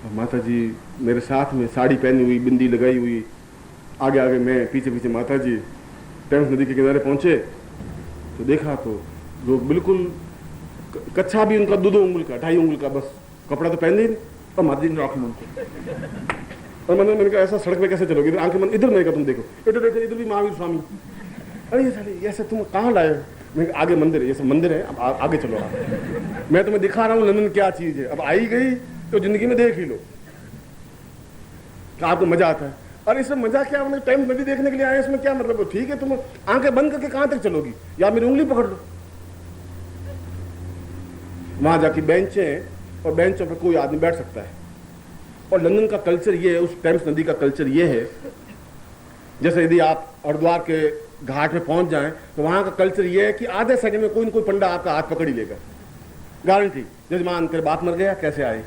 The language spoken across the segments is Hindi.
और माता जी मेरे साथ में, साड़ी पहनी हुई, बिंदी लगाई हुई, आगे आगे मैं, पीछे पीछे माता जी। टेम्स नदी के किनारे पहुंचे तो देखा तो लोग बिल्कुल कच्छा भी उनका 2-2 उंगल का, 2.5 उंगल का, बस कपड़ा तो पहन ही नहीं। और माता जी ने आंखें बंद कर, और मैंने कहा ऐसा सड़क पे कैसे चलोगे, इधर आंखें बंद, इधर मैंने कहा तुम देखो, इधर देखो, इधर भी महावीर स्वामी। अरे ये साले ऐसे तुम कहाँ लाए? मैं आगे मंदिर है, ये सब मंदिर है, अब आगे चलो आप, मैं तुम्हें दिखा रहा हूँ लंदन क्या चीज है, अब आई गई तो जिंदगी में देख ही लो, आपको मजा आता है। और इसमें मजा क्या, हमने टाइम नदी देखने के लिए आए, इसमें क्या मतलब? ठीक है, तुम आंखें बंद करके कहां तक चलोगी, या मेरी उंगली पकड़ लो। वहां जाके बेंचें हैं और बेंचों पर कोई आदमी बैठ सकता है। और लंदन का कल्चर ये है, उस टेम्स नदी का कल्चर ये है, जैसे यदि आप हरिद्वार के घाट पे पहुंच जाएं तो वहां का कल्चर ये है कि आधे सेकंड में कोई न कोई पंडा आपका हाथ पकड़ ही लेगा, गारंटी। जजमान तेरे बाप मर गया, कैसे आए,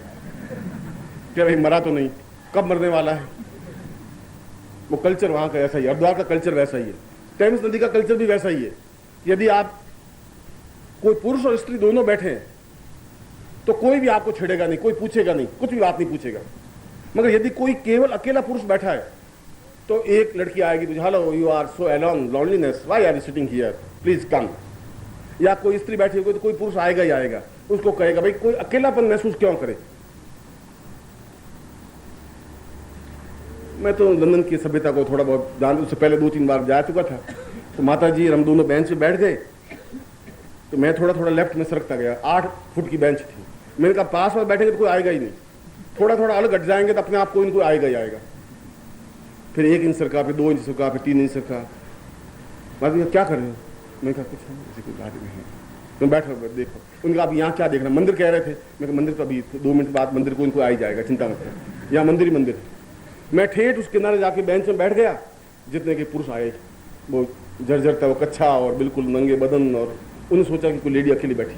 क्या भाई मरा तो नहीं, कब मरने वाला है? वो कल्चर वहां का ऐसा ही, हरिद्वार का कल्चर वैसा ही है, टेम्स नदी का कल्चर भी वैसा ही है। यदि आप कोई पुरुष और स्त्री दोनों बैठे हैं तो कोई भी आपको छेड़ेगा नहीं, कोई पूछेगा नहीं, कुछ भी बात नहीं पूछेगा। मगर यदि कोई केवल अकेला पुरुष बैठा है तो एक लड़की आएगी तो hello you are so alone, loneliness, why are you sitting here, please come. या कोई स्त्री बैठी होगी तो कोई पुरुष आएगा ही आएगा, उसको कहेगा भाई कोई अकेलापन महसूस क्यों करे। मैं तो लंदन की सभ्यता को थोड़ा बहुत जान, उससे पहले 2-3 बार जा चुका था। तो माता जी हम दोनों बेंच पे बैठ गए तो मैं थोड़ा थोड़ा लेफ्ट में सरकता गया, 8 फुट की बेंच थी। मैंने कहा पास में बैठेंगे तो कोई आएगा ही नहीं, थोड़ा थोड़ा अलग हट जाएंगे तो अपने आप कोई आएगा ही आएगा। फिर 1 इंच सरका, फिर 2 इंच सरका, फिर 3 इंच सरका। माता जी क्या कर रहे हो? मैंने कहा कुछ नहीं, कोई बात नहीं है, तुम बैठो देखो। उनका आप यहाँ क्या देखना, मंदिर कह रहे थे। मैं कहा मंदिर तो अभी 2 मिनट बाद मंदिर को इनको आ ही जाएगा, चिंता मत करो, यहाँ मंदिर ही मंदिर है। मैं ठेठ उस किनारे जाके बेंच में बैठ गया, जितने के पुरुष आए वो जर्जर था, वो कच्छा और बिल्कुल नंगे बदन, और उन्हें सोचा कि कोई लेडी अकेली बैठी।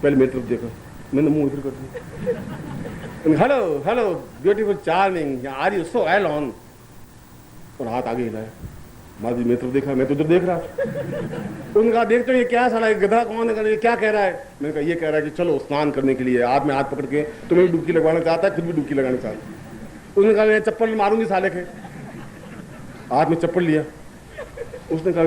पहले मेरी तरफ देखा, मैंने मुंह इधर कर दिया, hello hello beautiful charming, are you so alone, और हाथ आगे हिलाया। माँ जी मेरी तरफ देखा, मैं तो उधर देख रहा। उनका देखते हो ये क्या साला गधा कौन है, ये क्या कह रहा है? मैंने कहा ये कह रहा है कि चलो स्नान करने के लिए, हाथ में हाथ पकड़ के तुम्हें भी डुबकी लगवाना चाहता है, खुद भी डुबकी लगाना चाहता है। उसने कहा मैं चप्पल मारूंगी साले के, हाथ में चप्पल लिया। उसने कहा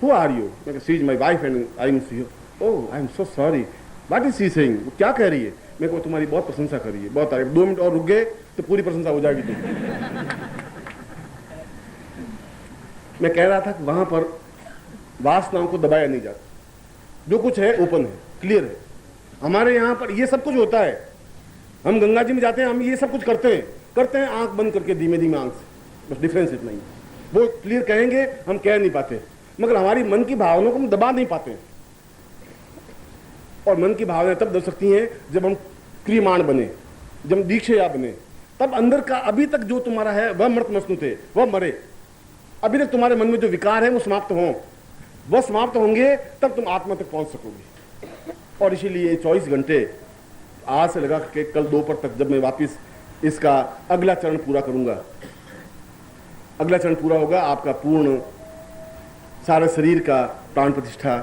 हु आर यू? मैं कहा she is my wife and I am see you. Oh I am so sorry, what is she saying? वो क्या कह रही है? मैं को तुम्हारी बहुत प्रशंसा कर रही है, बहुत तारीफ। 2 मिनट और रुक गए तो पूरी प्रशंसा हो जाएगी तुम। मैं कह रहा था कि वहां पर वासनाओं को दबाया नहीं जाता, जो कुछ है ओपन है, क्लियर है। हमारे यहाँ पर ये सब कुछ होता है, हम गंगा जी में जाते हैं, हम ये सब कुछ करते हैं आंख बंद करके, धीमे धीमे आंख से, बस डिफरेंस इतना ही। वो क्लियर कहेंगे, हम कह नहीं पाते, मगर हमारी मन की भावनाओं को हम दबा नहीं पाते। और मन की भावनाएं तब दब सकती हैं जब हम क्रियमाण बने, जब हम दीक्षया बने, तब अंदर का अभी तक जो तुम्हारा है वह मृत मस्तु थे, वह मरे। अभी तक तुम्हारे मन में जो विकार है वो समाप्त हों, वह समाप्त होंगे तब तुम आत्मा तक पहुंच सकोगे। और इसीलिए 24 घंटे आज से लगा के कल दोपहर तक, जब मैं वापिस इसका अगला चरण पूरा करूंगा, अगला चरण पूरा होगा आपका पूर्ण सारे शरीर का प्राण प्रतिष्ठा,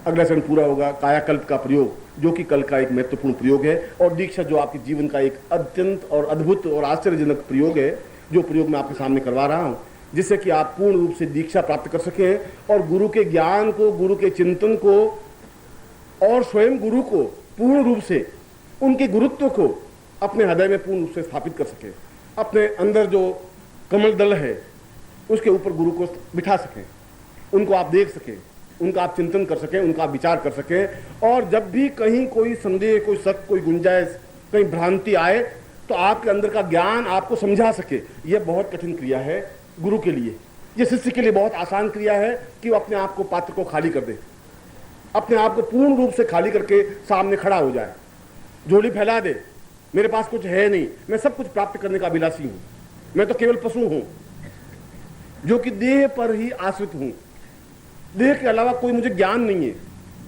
अगला चरण पूरा होगा कायाकल्प का प्रयोग, जो कि कल का एक महत्वपूर्ण प्रयोग है, और दीक्षा जो आपके जीवन का एक अत्यंत और अद्भुत और आश्चर्यजनक प्रयोग है, जो प्रयोग मैं आपके सामने करवा रहा हूं, जिससे कि आप पूर्ण रूप से दीक्षा प्राप्त कर सकें और गुरु के ज्ञान को, गुरु के चिंतन को और स्वयं गुरु को पूर्ण रूप से, उनके गुरुत्व को अपने हृदय में पूर्ण रूप से स्थापित कर सके। अपने अंदर जो कमल दल है उसके ऊपर गुरु को बिठा सकें, उनको आप देख सकें, उनका आप चिंतन कर सकें, उनका आप विचार कर सकें। और जब भी कहीं कोई संदेह, कोई शक, कोई गुंजाइश, कहीं भ्रांति आए तो आपके अंदर का ज्ञान आपको समझा सके। यह बहुत कठिन क्रिया है गुरु के लिए। यह शिष्य के लिए बहुत आसान क्रिया है कि वो अपने आप को, पात्र को खाली कर दे, अपने आप को पूर्ण रूप से खाली करके सामने खड़ा हो जाए, झोली फैला दे, मेरे पास कुछ है नहीं, मैं सब कुछ प्राप्त करने का अभिलाषी हूं, मैं तो केवल पशु हूं जो कि देह पर ही आश्रित हूं, देह के अलावा कोई मुझे ज्ञान नहीं है।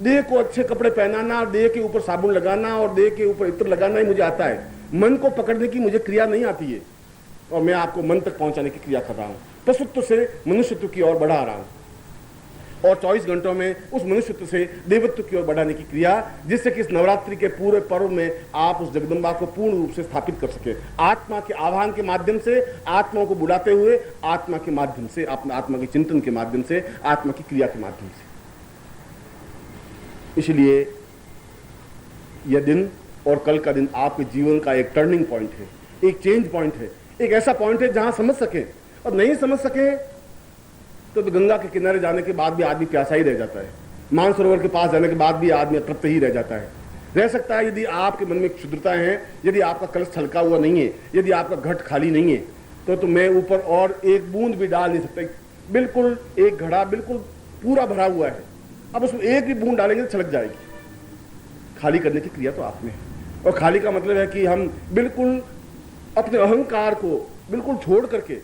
देह को अच्छे कपड़े पहनाना, देह के ऊपर साबुन लगाना और देह के ऊपर इत्र लगाना ही मुझे आता है, मन को पकड़ने की मुझे क्रिया नहीं आती है, और मैं आपको मन तक पहुंचाने की क्रिया कर रहा हूं, पशुत्व से मनुष्यत्व की ओर बढ़ा रहा हूं। और 24 घंटों में उस मनुष्यत्व से देवत्व की ओर बढ़ाने की क्रिया, जिससे कि इस नवरात्रि के पूरे पर्व में आप उस जगदम्बा को पूर्ण रूप से स्थापित कर सके। आत्मा के आह्वान के माध्यम से, आत्माओं को बुलाते हुए, आत्मा के माध्यम से, अपना आत्मा के चिंतन के माध्यम से, आत्मा की क्रिया के माध्यम से। इसलिए यह दिन और कल का दिन आपके जीवन का एक टर्निंग पॉइंट है, एक चेंज पॉइंट है, एक ऐसा पॉइंट है जहां समझ सके। और नहीं समझ सके तो गंगा के किनारे जाने के बाद भी आदमी प्यासा ही रह जाता है, मानसरोवर के पास जाने के बाद भी आदमी तृप्त ही रह जाता है। रह सकता है यदि आपके मन में क्षुद्रता है, यदि आपका कलश छलका हुआ नहीं है, यदि आपका घट खाली नहीं है, तो मैं ऊपर और एक बूंद भी डाल नहीं सकता। बिल्कुल एक घड़ा बिल्कुल पूरा भरा हुआ है, अब उसमें एक भी बूंद डालेंगे तो छलक जाएगी। खाली करने की क्रिया तो आप में है। और खाली का मतलब है कि हम बिल्कुल अपने अहंकार को बिल्कुल छोड़ करके,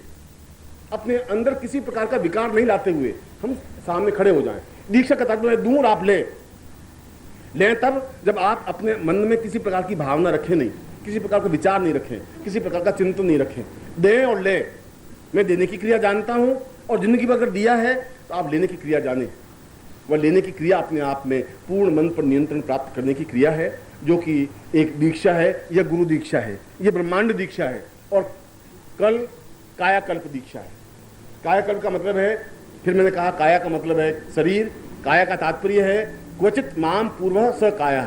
अपने अंदर किसी प्रकार का विकार नहीं लाते हुए हम सामने खड़े हो जाएं। दीक्षा का तात्पर्य दूर आप लें तब जब आप अपने मन में किसी प्रकार की भावना रखें नहीं, किसी प्रकार का विचार नहीं रखें, किसी प्रकार का चिंतन नहीं रखें। दें और ले। मैं देने की क्रिया जानता हूं, और जिंदगी में अगर दिया है तो आप लेने की क्रिया जाने। वह लेने की क्रिया अपने आप में पूर्ण मन पर नियंत्रण प्राप्त करने की क्रिया है, जो कि एक दीक्षा है, यह गुरु दीक्षा है, यह ब्रह्मांड दीक्षा है। और कल कायाकल्प दीक्षा है। कायाकल्प का मतलब है, फिर मैंने कहा काया का मतलब है शरीर, काया का तात्पर्य है क्वचित माम पूर्व स काया,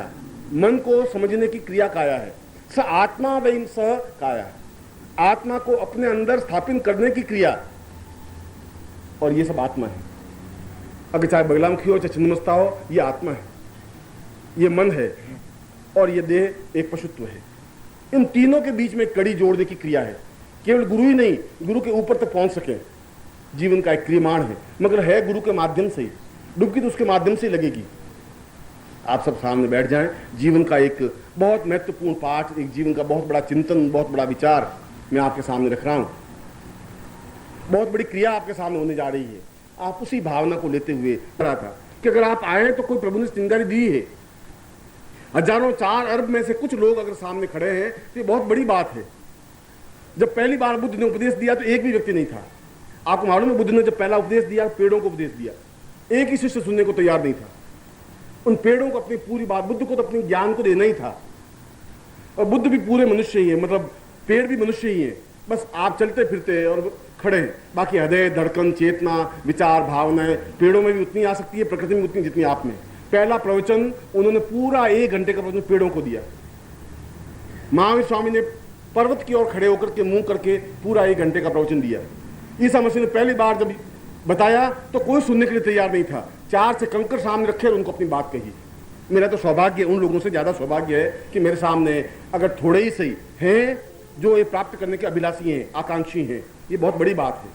मन को समझने की क्रिया काया है। स आत्मा वैम स काया, आत्मा को अपने अंदर स्थापित करने की क्रिया, और ये सब आत्मा है। अगर चाहे बगलामुखी हो, चाहे छिन्नमस्ता हो, ये आत्मा है, ये मन है, और ये देह एक पशुत्व है। इन तीनों के बीच में कड़ी जोड़ने की क्रिया है। केवल गुरु ही नहीं, गुरु के ऊपर तक पहुंच सके, जीवन का एक क्रियमाण है, मगर है गुरु के माध्यम से ही। डुबकी तो उसके माध्यम से ही लगेगी। आप सब सामने बैठ जाएं, जीवन का एक बहुत महत्वपूर्ण पाठ, एक जीवन का बहुत बड़ा चिंतन, बहुत बड़ा विचार मैं आपके सामने रख रहा हूं। बहुत बड़ी क्रिया आपके सामने होने जा रही है। आप उसी भावना को लेते हुए रहा था कि अगर आप आए तो कोई प्रभु ने चिंगारी दी है। हजारों, 4 अरब में से कुछ लोग अगर सामने खड़े हैं तो ये बहुत बड़ी बात है। जब पहली बार बुद्ध ने उपदेश दिया तो एक भी व्यक्ति नहीं था। आपको मालूम है, बुद्ध ने जब पहला उपदेश दिया, पेड़ों को उपदेश दिया, एक ही शिष्य सुनने को तैयार नहीं था। उन पेड़ों को अपनी पूरी बात, बुद्ध को तो अपने ज्ञान को देना ही था। और बुद्ध भी पूरे मनुष्य ही है, मतलब पेड़ भी मनुष्य ही है, बस आप चलते फिरते और खड़े हैं। बाकी हृदय, धड़कन, चेतना, विचार, भावनाएं पेड़ों में भी उतनी आ सकती है, प्रकृति में उतनी जितनी आप में। पहला प्रवचन उन्होंने पूरा 1 घंटे का प्रवचन पेड़ों को दिया। महावीर स्वामी ने पर्वत की ओर खड़े होकर के मुंह करके पूरा 1 घंटे का प्रवचन दिया। ईसा मसीह ने पहली बार जब बताया तो कोई सुनने के लिए तैयार नहीं था। 4 से कंकड़ सामने रखे और उनको अपनी बात कही। मेरा तो सौभाग्य, उन लोगों से ज्यादा सौभाग्य है कि मेरे सामने अगर थोड़े ही सही हैं जो ये प्राप्त करने के अभिलाषी हैं, आकांक्षी हैं। ये बहुत बड़ी बात है।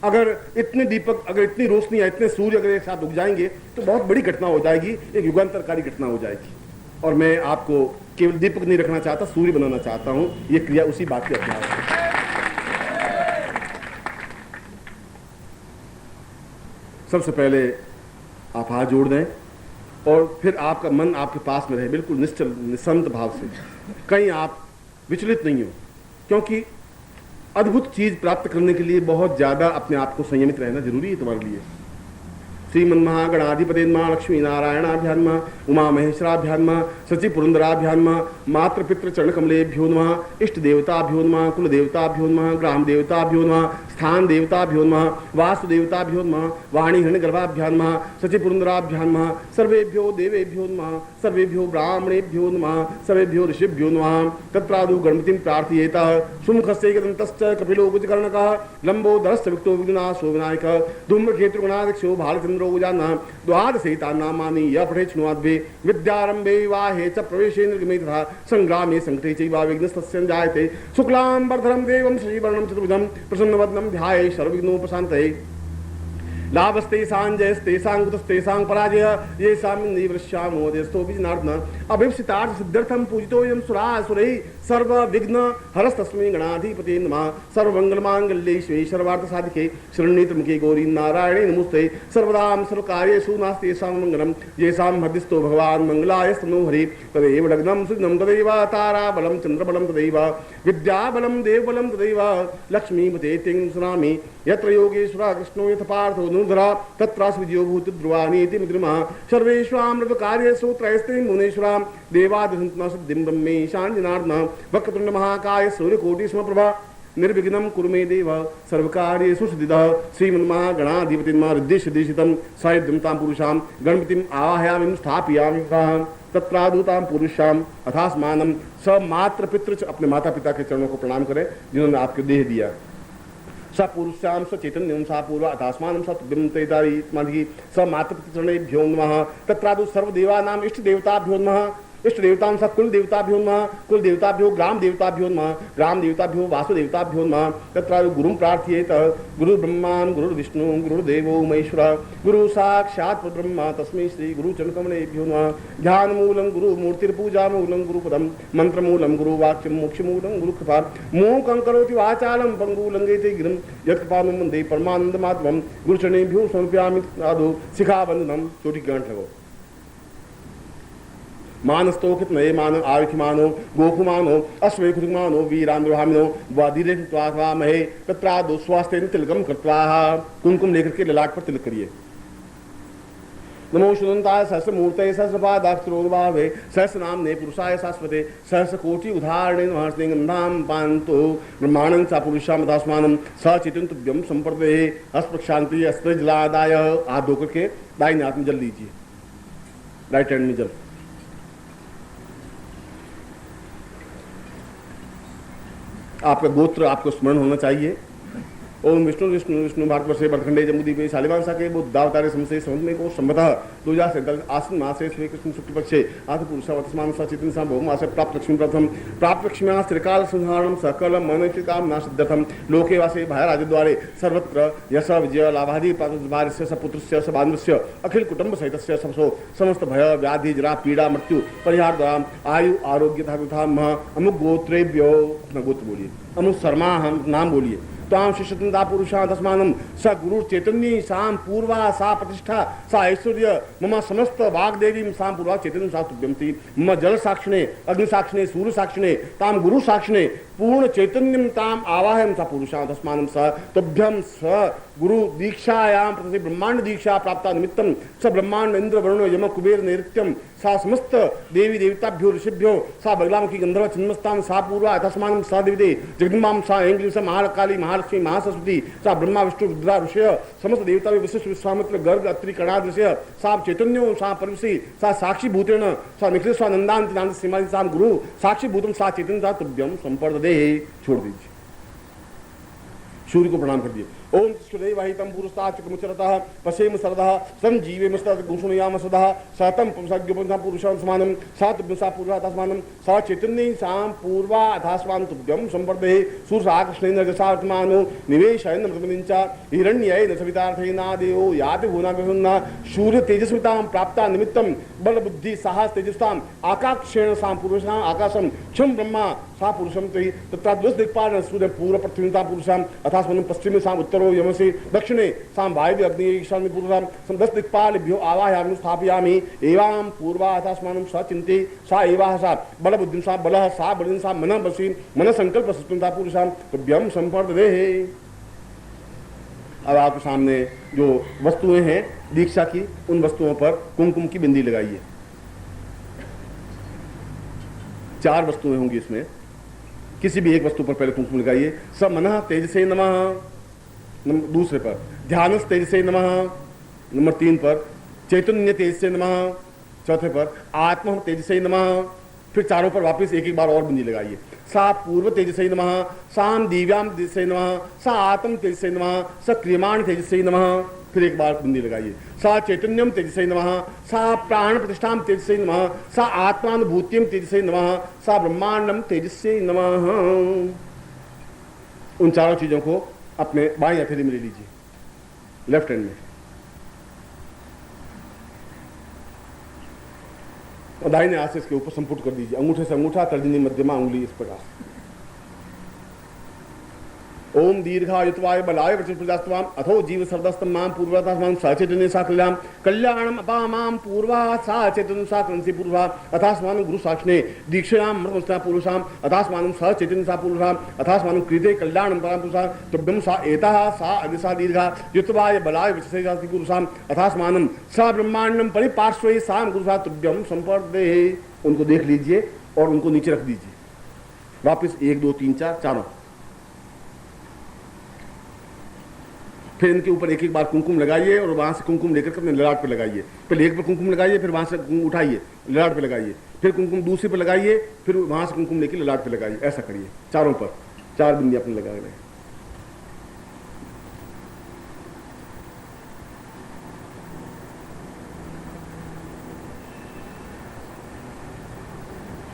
अगर इतने दीपक, अगर इतनी रोशनी, इतने सूर्य अगर एक साथ उग जाएंगे तो बहुत बड़ी घटना हो जाएगी, एक युगांतरकारी घटना हो जाएगी। और मैं आपको केवल दीपक नहीं रखना चाहता, सूर्य बनाना चाहता हूं। ये क्रिया उसी बात की अपना है। सबसे पहले आप हाथ जोड़ दें और फिर आपका मन आपके पास में रहे, बिल्कुल निश्चल निसंत भाव से। कहीं आप विचलित नहीं हो, क्योंकि अद्भुत चीज प्राप्त करने के लिए बहुत ज्यादा अपने आप को संयमित रहना जरूरी है तुम्हारे लिए। श्रीमन्महागणाधिपते नमः, लक्ष्मी नारायणाभ्यां नमः, उमा महेश्वराभ्यां नमः, सचि पुरंदराभ्यां नमः, मातृ पितृ चरण कमलेभ्यो नमः, इष्ट देवताभ्यो नमः, कुल देवताभ्यो नमः, ग्राम देवताभ्यो नमः, स्थान देवताभ्यो नमः, वास्तु देवताभ्यो नमः, वाणी हिरण्यगर्भाभ्यां नमः, सचि पुरंदराभ्यां नमः, सर्वेभ्यो देवेभ्यो नमः, सर्वेभ्यो ब्राह्मणेभ्यो नमः, सर्वेभ्यो ऋषिभ्यो नमः। तत्रादु गणपतिं प्रार्थयेत। सुमुखस्य एकदन्तश्च कपिलो कुचकर्णकः, लंबोदरश्च विक्तो विघ्नासो विनायकः, धूम्रकेतुगणाध्यक्षो भालचन्द्रो उजाना। द्वादशैतान्नामानि यः पठेत् शृणुयाद्वे, विद्यारम्भे विवाहे च प्रवेशे निर्गमे तथा संग्रामे संकटे चैव विघ्नस्तस्य न जायते। शुक्लां वरदं देवं शशिवर्णं चतुर्भुजं प्रसन्नवदनं ध्यायेत् सर्वविघ्नोपशान्तये। लाभस्तेषां जयस्तेषां कुतस्तेषां पराजयः, येषां निवृश्यामो देस्तोऽपि जनार्दन। अभीप्सितार्थ सिद्ध्यर्थं पूजितोऽयं सुरासुरैः, सर्वविघ्न हरस्तस्मै गणाधिपते नमः। सर्वमङ्गलमाङ्गल्ये शिवे सर्वार्थसाधिके, शरण्ये त्र्यम्बके गौरी नारायणे नमोस्तुते। सर्वदां सर्वकार्येषु नास्तेषां मङ्गलं, येषां हृदिस्थो भगवान् मङ्गलायस्तनो हरे। तदेव लग्नं सुदिनं तदैव, ताराबलं चन्द्रबलं तदैव, विद्याबलं देवबलं तदैव, लक्ष्मीपते तेन सुनामि। यत्र योगेश्वरः कृष्णो यथ पार्थो धनुधरा तत्रास विजयो भूत ध्रुवानीति मित्रमा सर्वेश्वामृत कार्येषु त्रयस्ते मुनीश्वराम देवादिसंतना सिद्धिं ब्रह्मेशान जनार्दन वक्रतुंड महाकाय सूर्यकोटि समप्रभा निर्विघ्नं कुरु मे देव सर्वकार्येषु सिद्धिदः श्रीमन्महागणाधिपतिं हृद्यसिद्धिशितं सायुध्यं पुरुषां गणपतिम् आवाहयामि स्थापयामि तत्रादूतां पुरुषां अथास्मानं स मात्र पितृ अपने माता पिता के चरणों को प्रणाम करें जिन्होंने आपको देह दिया स पुरुषां स चैतन्यं सा पूर्व अथास्मानं स तुभ्यं तेतारी स मात्र पितृचरणेभ्यो नमः तत्रादु सर्वदेवानां इष्ट देवताभ्यो नमः इष्ट देवतां स कुल देवताभ्यो नमः कुल देवताभ्यो ग्राम देवताभ्यो नमः ग्राम देवताभ्यो वासुदेवताभ्यो नमः तत्रादु गुरुं प्रार्थयेत गुरु ब्रह्मान् गुरु विष्णु गुरुदेवो महेश्वर गुरु साक्षात् परब्रह्म तस्मै श्री गुरु चरणकमलेभ्यो नमः ध्यान मूलं गुरु मूर्तिर्पूजा मूलं गुरुपदं मंत्र मूलं गुरु वाक्यं मोक्ष मूलं गुरु कृपा मूकं करोति वाचालं पंगु लंघयते गिरिं यत्कृपानं वन्दे परमानन्दमाधवं गुरुचरणेभ्यो समर्पयामि साधु शिखाबन्धनं चोटी गांठ लगो मानस्तोखित नये मानो आविखिमानो गोखुमानो अश्वेखुमानो वीरांद्रहामिनो वादीरे महे तत्रादो स्वास्थ्य तिलकम कृत्वा कुमकुम लेकर के ललाट पर तिलक करिए नमो शुनंताय सहस्रमूर्तये सहस्रपादाक्षरोद्भावे सहस्रनाम्ने पुरुषाय शाश्वते सहस्रकोटि उदाहरणे नमस्ते गन्धां पान्तो ब्रह्माणं सा पुरुषां तस्मानं स चेतन तुभ्यं संप्रदये हस्तप्रक्षांति अस्त्र जलादाय हाथ धोकर के दाहिने हाथ में जल लीजिए राइट हैंड में जल आपका गोत्र आपको स्मरण होना चाहिए ओम विष्णु विष्णु विष्णु भारतवर्षे भरतखंडे जम्बूद्वीपे शालिवान शाखे बुद्धावतारे समस्ते समझने को संबतः 2047 आश्विन मासे श्री कृष्ण शुक्ल पक्षे आठ पुरुषावतस्मान सचेतन सा बहु मासे प्राप्त लक्ष्मी प्रथम प्राप्त लक्ष्म्या त्रिकाल संहारणं सकल मनोचिताम नासिद्धतम लोके वासे भयराजद्वारे सर्वत्र यश विजय लाभादि प्रातुर्भार्यस्य सपुत्रस्य सबान्धवस्य अखिल कुटुंब सहितस्य सबसो समस्त भय व्याधि जरा पीड़ा मृत्यु परिहार द्वारा आयु आरोग्य तथा अमुक गोत्रेभ्यो अपना गोत्र बोलिए अमुक शर्मा हम नाम बोलिए ताम शिष्यता पुरुषा तस्मानं स गुरु चैतन्य साम पूर्वा सा प्रतिष्ठा सा ऐश्वर्य मम समस्त वाग्देवी साम पूर्वा चैतन्य सा तुभ्यंती मम जल साक्षिणे अग्नि साक्षिणे सूर्य साक्षिणे ताम गुरु साक्षिणे पूर्ण चैतन्यम ताम आवाहयम सा पुरुषा तस्मानं स तुभ्यं स गुरु दीक्षायां प्रति ब्रह्मांड दीक्षा प्राप्ता निमित्तं स ब्रह्मांड इंद्र वरुण यम कुबेर नैऋत्यम सा समस्त देवी देवताभ्यो ऋषिभ्यो सा बगलामुखी गंधर्व छिन्नमस्तां सा पूर्वा तस्मानं सा दिविदे जगदम्बां सा ऐंग्लीं सा महाकाली महालक्ष्मी महासरस्वती सा ब्रह्मा विष्णु रुद्रा ऋषय समस्त देवता विशिष्ट विश्वामित्र गर्ग अत्रि कणाद ऋषय सा चैतन्यो सा परमसी सा साक्षी भूतेन सा निखिल स्वानंदांति नांद सीमादि सा गुरु साक्षी भूतम सा चैतन्य सा तुभ्यम संपर्ददे छोड़ दीजिए सूर्य को प्रणाम कर दिए ओम सुदेवाहितं पुरुषाचक्रमुचरतः पशेम सरदः संजीवेम गुणयाम सदः सतम पुंसज्ञ पुरुषं समानं सा तुभ्यं सा पूर्वा तस्मानं सा चैतन्य सां पूर्वा अथास्वान् तुभ्यं संवर्धये सूर्यसाकृष्णेन रजसात्मानो निवेशयन् मृतमनिञ्च हिरण्येन सवितार्थेनादेवो याति भुवनाभिन्ना सूर्य तेजस्वितां प्राप्ता निमित्तं बल बुद्धि साहस तेजस्ताम् आकाक्षेण सां पुरुषां आकाशं क्षम ब्रह्मा सा पुरुषं ते तथा द्वस दिक्पाल सूर्य पूर्व पृथ्वीता पुरुषां अथास्मानं पश्चिमे सां उत्तरो यमसे दक्षिणे सां वायव्य अग्नि ईशान्य पूर्वं 10 दिक्पालभ्यो आवाहयामि स्थापयामि एवं पूर्वा अथास्मानं सा चिन्ते सा एवाह सा बल बुद्धिं सा बलः सा बलिं सा मनः बसी मन संकल्प सत्वता पुरुषां तुभ्यं संपर्ददेहे। अब आपके सामने जो वस्तुएं हैं दीक्षा की उन वस्तुओं पर कुमकुम की बिंदी लगाइए। 4 वस्तुएं होंगी इसमें किसी भी एक वस्तु पर पहले कुमकुम लगाइए। स मनः तेजसे नमः दूसरे पर, ध्यानस तेजसे नमः नंबर 3 पर, चैतन्य तेजसे नमः चौथे पर, आत्मा तेजसे नमः। फिर चारों पर वापस एक एक बार और बिंदी लगाइए। सा पूर्व तेजसे नमः, साम दिव्याम तेजसे नमः, सा आत्म तेजसे नमः, स क्रियमाण तेजसे नमः। फिर एक बार बिंदी लगाइए। सा चैतन्यम तेजसे नमः, सा प्राण प्रतिष्ठाम तेजसे नमः, सा आत्मानुभूतियम तेजसे नमः, सा ब्रह्मांडम तेजसे नमः। उन चारों चीजों को अपने बाएं हथेली में ले लीजिए, लेफ्ट हैंड में, और दाहिने हाथ से इसके ऊपर संपुट कर दीजिए। अंगूठे से अंगूठा, तर्जनी मध्यमा उंगली इस प्रकार। ओम दीर्घायुत्वाय बलाय वचनप्रजास्त्वाम अथो जीव सर्वस्तम मां पूर्वतास्मां सचेतने सा कल्याणम अपामां पूर्वा सा चेतन सा क्रंसी पूर्वा अथास्मानं गुरु साक्षिणे दीक्षायां मृतमस्ता पुरुषां अथास्मानं सचेतन सा पुरुषां अथास्मानं कृते कल्याणं परां पुरुषा तुभ्यं सा एतः सा अदिसा दीर्घा युत्वाय बलाय वचसेजाति पुरुषां अथास्मानं सा ब्रह्मांडं परिपार्श्वे सां गुरुसा तुभ्यं संपर्दे। उनको देख लीजिए और उनको नीचे रख दीजिए वापस 1 2 3 4 चारों। फिर इनके ऊपर एक एक बार कुमकुम लगाइए और वहां से कुमकुम लेकर के अपने ललाट पे लगाइए। पहले एक पर कुमकुम लगाइए, फिर वहां से कुमकुम उठाइए ललाट पे लगाइए, फिर कुमकुम दूसरे पर लगाइए, फिर वहां से कुमकुम लेकर ललाट पे लगाइए। ऐसा करिए चारों पर 4 बिंदी अपने लगा रहे।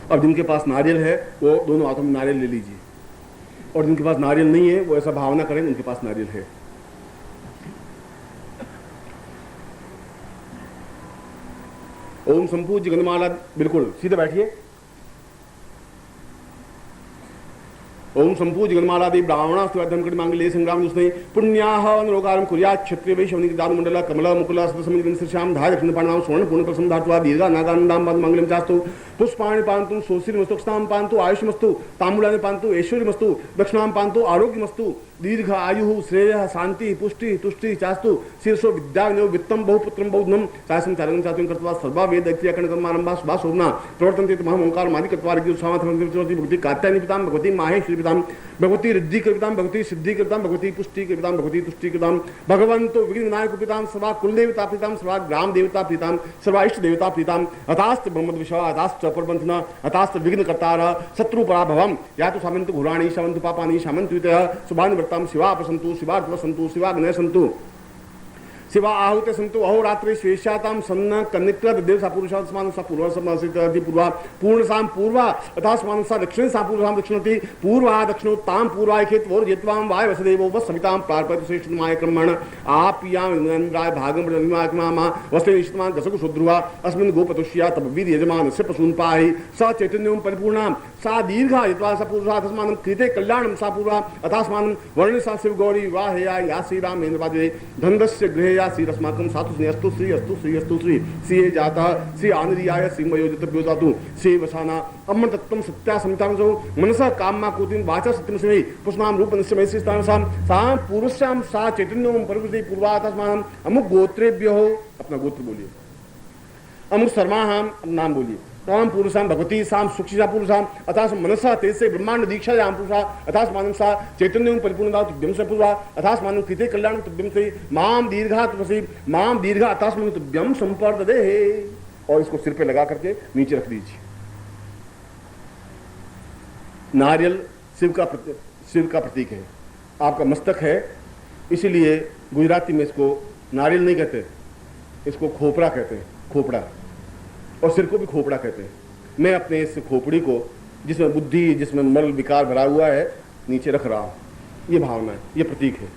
अब जिनके पास नारियल है वो दोनों हाथों में नारियल ले लीजिए, और जिनके पास नारियल नहीं है वो ऐसा भावना करें उनके पास नारियल है। ओम संपूज्य गणमाला, बिल्कुल सीधे बैठिए। ओम संपूज्य गणमालादि ब्राह्मणास्त्वधम मांगल्ये संग्राम दुष्णे पुण्याः अनुरोगारं कुर्यात् क्षत्रिय वैश्यवनिक दारुमंडल कमल मुकुल समितिं शीर्षां धाय दक्षिण पाणिनां स्वर्ण पूर्ण प्रसम धात्वा दीर्घा नागानंदां बंद मंगलम चास्तु पुष्पाणि पान्तु सोसिरमस्तुक्तां पान्तु आयुष्मस्तु ताम्बूलानि पान्तु ऐश्वर्यमस्तु दक्षिणां पान्तु आरोग्यमस्तु दीर्घ आयु श्रेय शांति पुष्टि तुष्टि चास्तु शीर्षो विद्या वित्तम बहुपुत्रम बहुधनम सायसं चारगं चातुं कृत्वा सर्वा वेद दैत्य कर्मारंभा शुभा शोभना प्रवर्तन्ते तमहं ओंकार मादि कृत्वा ऋग्यु सामथर्मति भगवती कात्यायनी पितां भगवती माहेश्वरी पितां भगवती रिद्धि कृतां भगवती सिद्धि कृतां भगवती पुष्टि कृतां भगवती तुष्टि कृतां भगवन्तो विघ्न विनायक पितां सर्वा कुल देवता पितां सर्वा ग्राम देवता पितां सर्वा इष्ट देवता पितां अतास्त ब्रह्मद विश्वा अतास्त परबंधना अतास्त विघ्न कर्तार शत्रु पराभवम या तो सामंत घुराणी शमंत पापानि शमंत वितः सुभान शिवा प्रसंतु शिवार्थ संतु शिवाग्नय संतु शिवा आहुते संतु अहोरात्रि श्वेशातां सन्न कन्निकृत देव सा पुरुषात्मान सा पूर्व समासितति पूर्वा पूर्ण साम पूर्वा अथास्मान सा दक्षिण सा पूर्वाम दक्षिणति पूर्वा दक्षिणो ताम पूर्वाय खेत वोर जेत्वाम वाय वसदेवो वस सवितां प्रार्पयतु श्रेष्ठमाय कर्मण आपियाम इंद्राय भागम ब्रह्मात्मा वस्ते निष्ठमान दशकु शुद्रुवा अस्मिन् गोपतुष्या तपवीर यजमानस्य पशून् पाहि स चैतन्यं परिपूर्णां सा दीर्घा यत्वा सा पुरुषात्मानं कृते कल्याणं सा पूर्वा अथास्मानं वर्णे सा शिव गौरी विवाहया या श्री रामेन्द्र पादे धनदस्य गृहे श्री रस्माकं सातु श्री अस्तु श्री अस्तु श्री अस्तु श्री श्री जाता श्री आनरियाय श्री मयोजितभ्यो जातु श्री वसाना अमृतत्वं सत्या समितां जो मनसा काममा कुतिं वाचा सत्यं श्री पुष्णाम रूप निश्चय श्रीस्तां सा पुरुषां सा चैतन्यं परिवृति पूर्वातस्मानं अमुक गोत्रेभ्यो। अपना गोत्र बोलिए। अमुक सर्वाहां नाम बोलिए। ताम पुरुषां भगवती साम सुक्षिषा पुरुषां अथास मनसा तेजसे ब्रह्मांड दीक्षायां पुरुषा अथास्मानं सा चैतन्यं परिपूर्णता तुभ्यं से पूर्वा अथास्मानं कृते कल्याणं तुभ्यं से माम दीर्घा तपसि माम दीर्घा अथास्मानं तुभ्यं संपर्ददे। और इसको सिर पे लगा करके नीचे रख दीजिए। नारियल शिव का प्रतीक है, आपका मस्तक है, इसीलिए गुजराती में इसको नारियल नहीं कहते, इसको खोपड़ा कहते हैं, खोपड़ा, और सिर को भी खोपड़ा कहते हैं। मैं अपने इस खोपड़ी को जिसमें बुद्धि जिसमें मल विकार भरा हुआ है नीचे रख रहा हूं। ये भावना है, ये प्रतीक है।